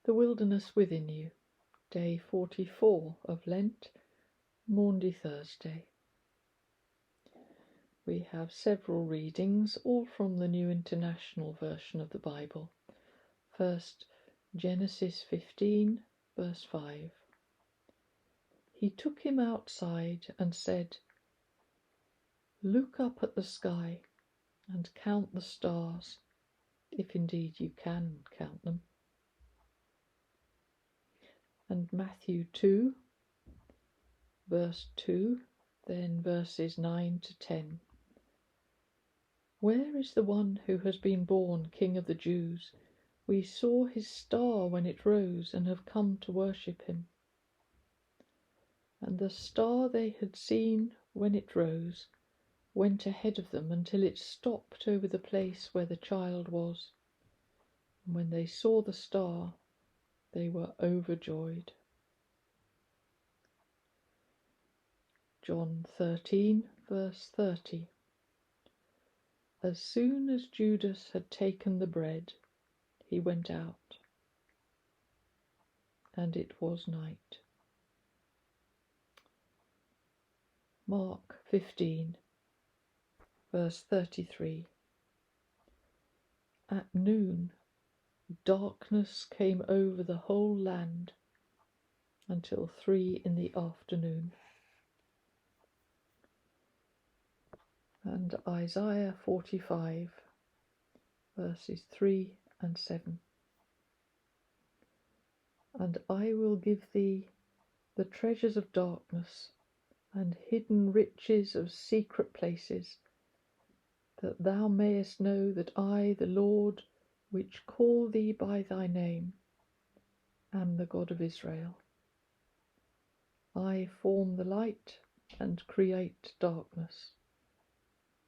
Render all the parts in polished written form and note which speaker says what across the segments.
Speaker 1: The Wilderness Within You, Day 44 of Lent, Maundy Thursday. We have several readings, all from the New International Version of the Bible. First, Genesis 15, verse 5. He took him outside and said, "Look up at the sky and count the stars, if indeed you can count them." And Matthew 2, verse 2, then verses 9 to 10. Where is the one who has been born King of the Jews? We saw his star when it rose and have come to worship him. And the star they had seen when it rose went ahead of them until it stopped over the place where the child was. And when they saw the star, they were overjoyed. John 13, verse 30. As soon as Judas had taken the bread, he went out, and it was night. Mark 15, verse 33. At noon, darkness came over the whole land until 3 in the afternoon. And Isaiah 45, verses 3 and 7. And I will give thee the treasures of darkness and hidden riches of secret places, that thou mayest know that I, the Lord, which call thee by thy name, am the God of Israel. I form the light and create darkness.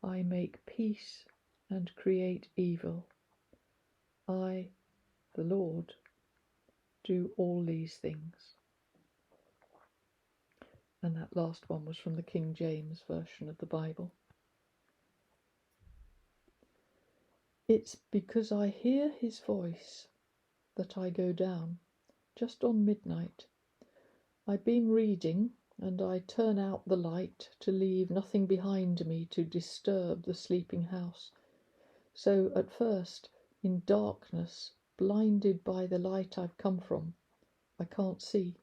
Speaker 1: I make peace and create evil. I, the Lord, do all these things. And that last one was from the King James Version of the Bible. It's because I hear his voice that I go down, just on midnight. I've been reading, and I turn out the light to leave nothing behind me to disturb the sleeping house. So at first, in darkness, blinded by the light I've come from, I can't see.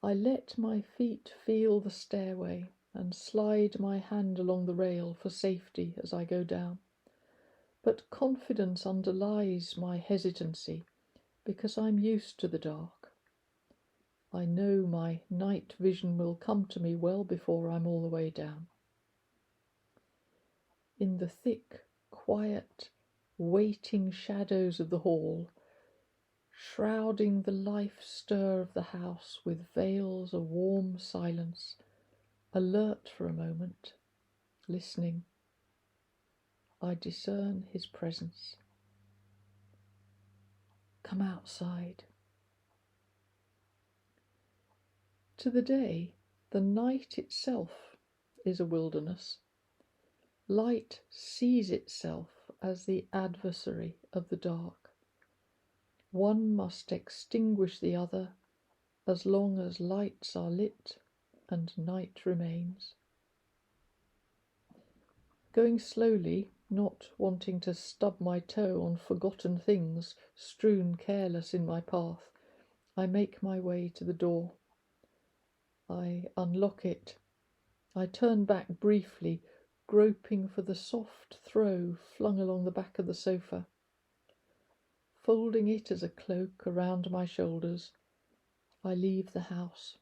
Speaker 1: I let my feet feel the stairway and slide my hand along the rail for safety as I go down. But confidence underlies my hesitancy because I'm used to the dark. I know my night vision will come to me well before I'm all the way down. In the thick, quiet, waiting shadows of the hall, shrouding the life stir of the house with veils of warm silence, alert for a moment, listening, I discern his presence. Come outside. To the day, the night itself is a wilderness. Light sees itself as the adversary of the dark. One must extinguish the other as long as lights are lit and night remains. Going slowly, not wanting to stub my toe on forgotten things strewn careless in my path, I make my way to the door. I unlock it. I turn back briefly, groping for the soft throw flung along the back of the sofa. Folding it as a cloak around my shoulders, I leave the house.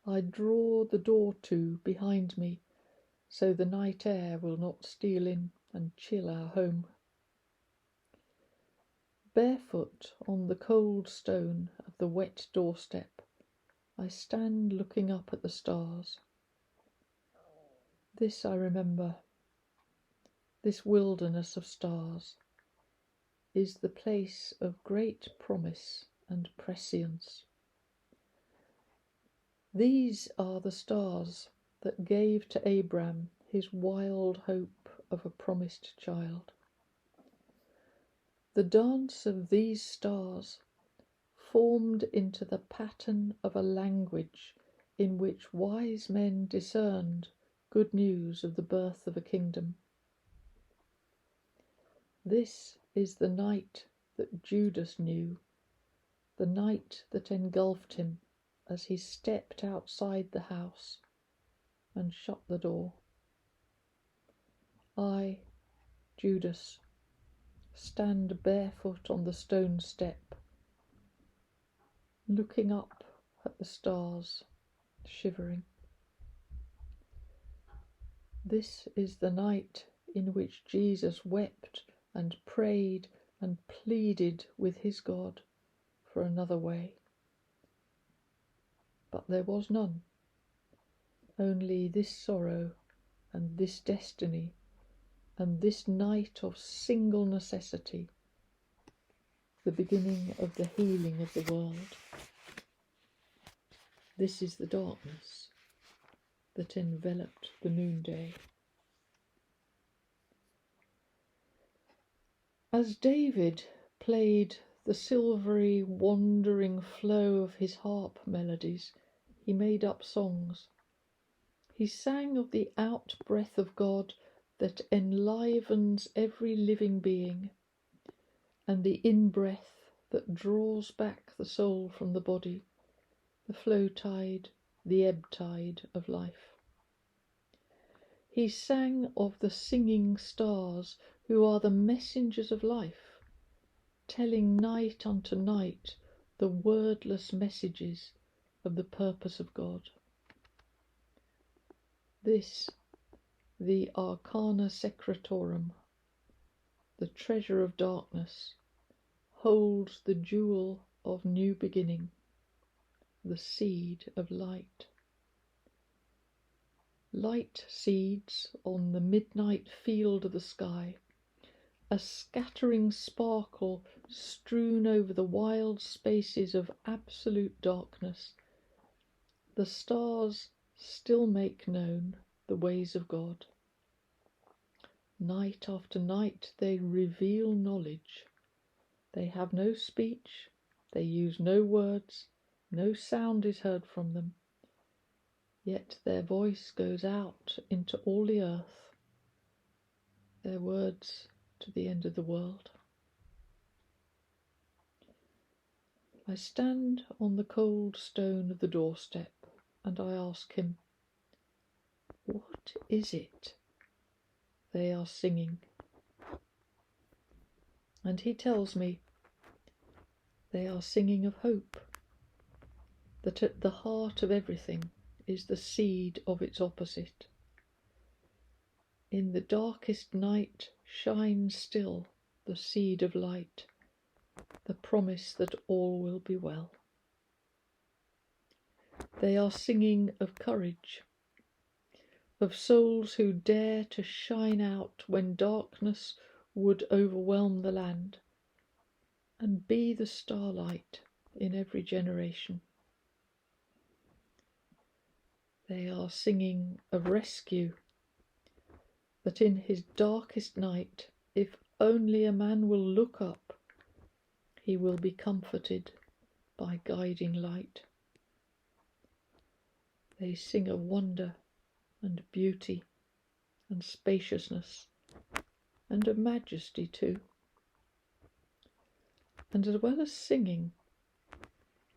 Speaker 1: I draw the door to behind me, so the night air will not steal in and chill our home. Barefoot on the cold stone of the wet doorstep, I stand looking up at the stars. This I remember, this wilderness of stars, is the place of great promise and prescience. These are the stars that gave to Abram his wild hope of a promised child. The dance of these stars formed into the pattern of a language in which wise men discerned good news of the birth of a kingdom. This is the night that Judas knew, the night that engulfed him as he stepped outside the house and shut the door. I, Judas, stand barefoot on the stone step, looking up at the stars, shivering. This is the night in which Jesus wept and prayed and pleaded with his God for another way. But there was none, only this sorrow and this destiny and this night of single necessity, the beginning of the healing of the world. This is the darkness that enveloped the noonday. As David played the silvery, wandering flow of his harp melodies, he made up songs. He sang of the out-breath of God that enlivens every living being, and the in-breath that draws back the soul from the body, the flow tide, the ebb tide of life. He sang of the singing stars who are the messengers of life, telling night unto night the wordless messages of the purpose of God. This, the Arcana Secretorum, the treasure of darkness, holds the jewel of new beginning, the seed of light. Light seeds on the midnight field of the sky, a scattering sparkle strewn over the wild spaces of absolute darkness. The stars still make known the ways of God. Night after night they reveal knowledge. They have no speech, they use no words, no sound is heard from them. Yet their voice goes out into all the earth, their words to the end of the world. I stand on the cold stone of the doorstep and I ask him, what is it they are singing? And he tells me they are singing of hope, that at the heart of everything is the seed of its opposite. In the darkest night shines still the seed of light, the promise that all will be well. They are singing of courage, of souls who dare to shine out when darkness would overwhelm the land, and be the starlight in every generation. They are singing of rescue, that in his darkest night, if only a man will look up, he will be comforted by guiding light. They sing of wonder and beauty and spaciousness and of majesty too. And as well as singing,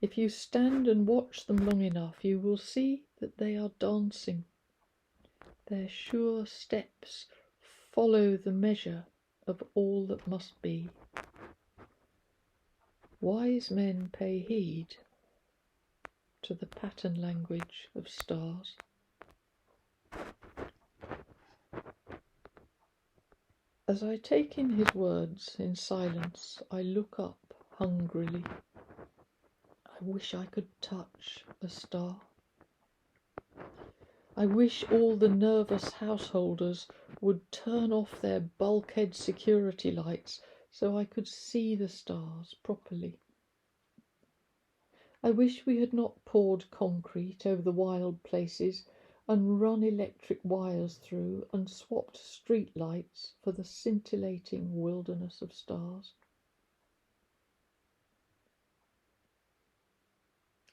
Speaker 1: if you stand and watch them long enough, you will see that they are dancing. Their sure steps follow the measure of all that must be. Wise men pay heed to the pattern language of stars. As I take in his words in silence, I look up hungrily. I wish I could touch a star. I wish all the nervous householders would turn off their bulkhead security lights so I could see the stars properly. I wish we had not poured concrete over the wild places and run electric wires through and swapped street lights for the scintillating wilderness of stars.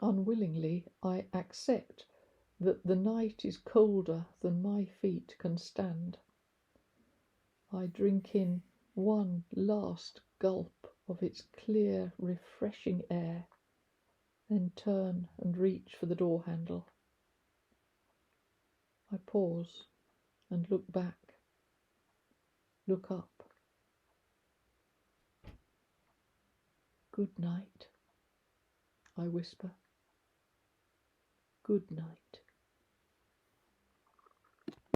Speaker 1: Unwillingly, I accept that the night is colder than my feet can stand. I drink in one last gulp of its clear, refreshing air, then turn and reach for the door handle. I pause and look back, look up. "Good night," I whisper. "Good night."